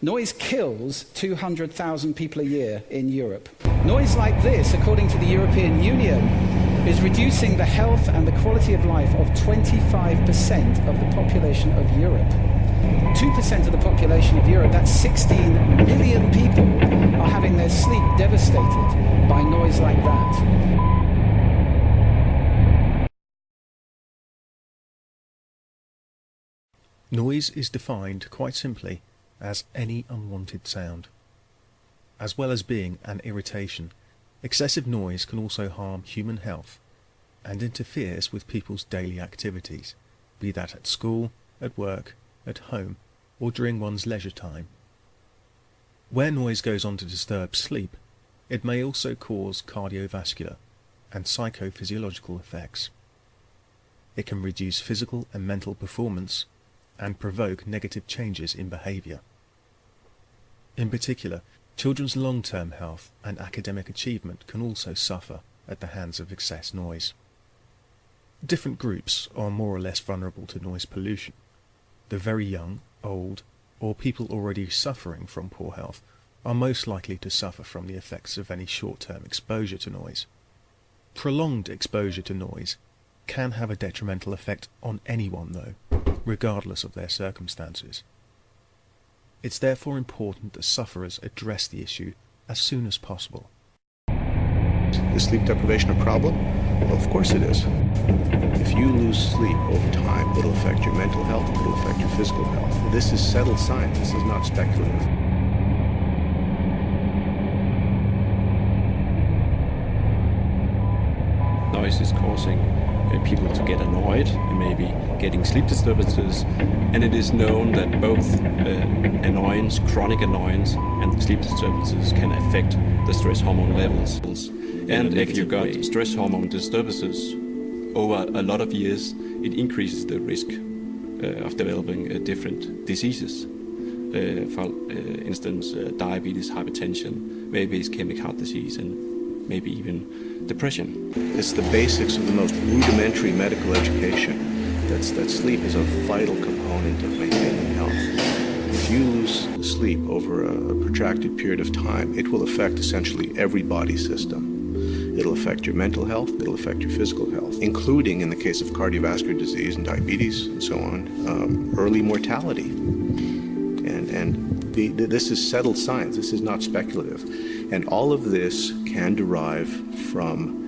Noise kills 200,000 people a year in Europe. Noise like this, according to the European Union, is reducing the health and the quality of life of 25% of the population of Europe. 2% of the population of Europe, that's 16 million people, are having their sleep devastated by noise like that. Noise is defined quite simply as any unwanted sound. As well as being an irritation, excessive noise can also harm human health and interferes with people's daily activities, be that at school, at work, at home, or during one's leisure time. Where noise goes on to disturb sleep, it may also cause cardiovascular and psychophysiological effects. It can reduce physical and mental performance and provoke negative changes in behaviour. In particular, children's long-term health and academic achievement can also suffer at the hands of excess noise. Different groups are more or less vulnerable to noise pollution. The very young, old, or people already suffering from poor health are most likely to suffer from the effects of any short-term exposure to noise. Prolonged exposure to noise can have a detrimental effect on anyone though, regardless of their circumstances. It's therefore important that sufferers address the issue as soon as possible. Is sleep deprivation a problem? Well, of course it is. If you lose sleep over time, it'll affect your mental health, it'll affect your physical health. This is settled science, this is not speculative. Noise is causing people to get annoyed and maybe getting sleep disturbances, and it is known that both annoyance, chronic annoyance, and sleep disturbances can affect the stress hormone levels. And if you've got stress hormone disturbances over a lot of years, it increases the risk of developing different diseases. For instance, diabetes, hypertension, maybe ischemic heart disease, and maybe even depression. It's the basics of the most rudimentary medical education that sleep is a vital component of maintaining health. If you lose sleep over a protracted period of time, it will affect essentially every body system. It'll affect your mental health, it'll affect your physical health, including, in the case of cardiovascular disease and diabetes and so on, early mortality. This is settled science, this is not speculative. And all of this can derive from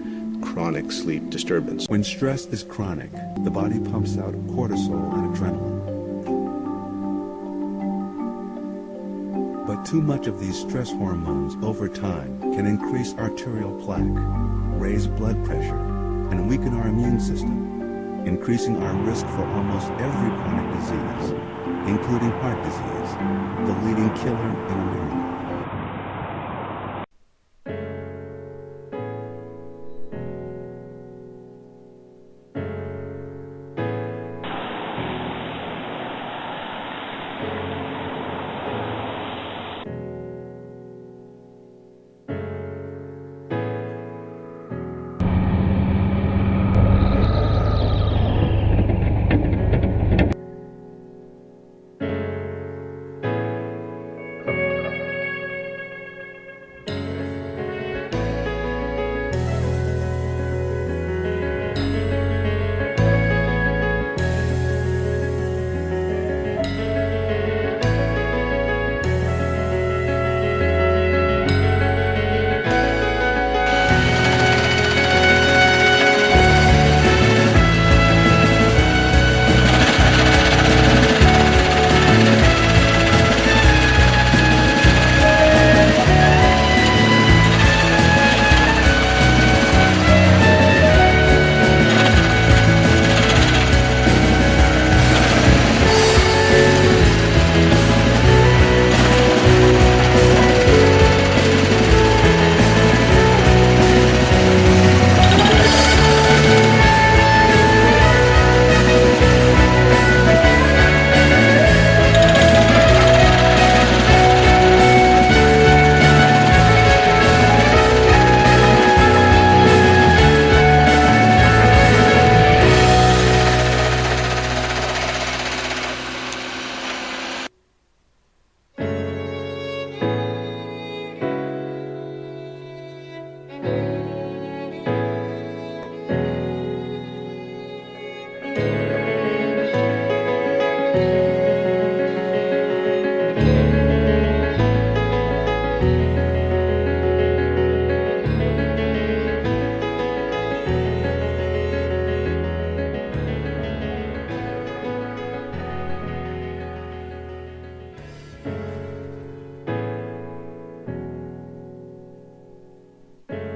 chronic sleep disturbance. When stress is chronic, the body pumps out cortisol and adrenaline. But too much of these stress hormones over time can increase arterial plaque, raise blood pressure, and weaken our immune system, increasing our risk for almost every chronic disease, including heart disease, the leading killer in America.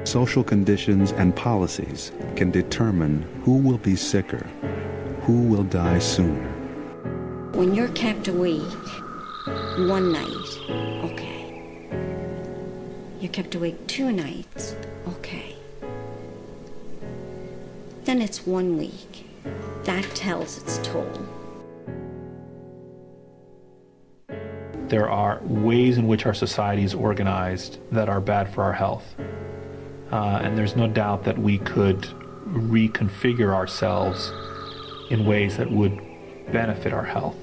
Social conditions and policies can determine who will be sicker, who will die sooner. When you're kept awake one night, okay. You're kept awake 2 nights, okay. Then it's 1 week. That tells its toll. There are ways in which our society is organized that are bad for our health. And there's no doubt that we could reconfigure ourselves in ways that would benefit our health.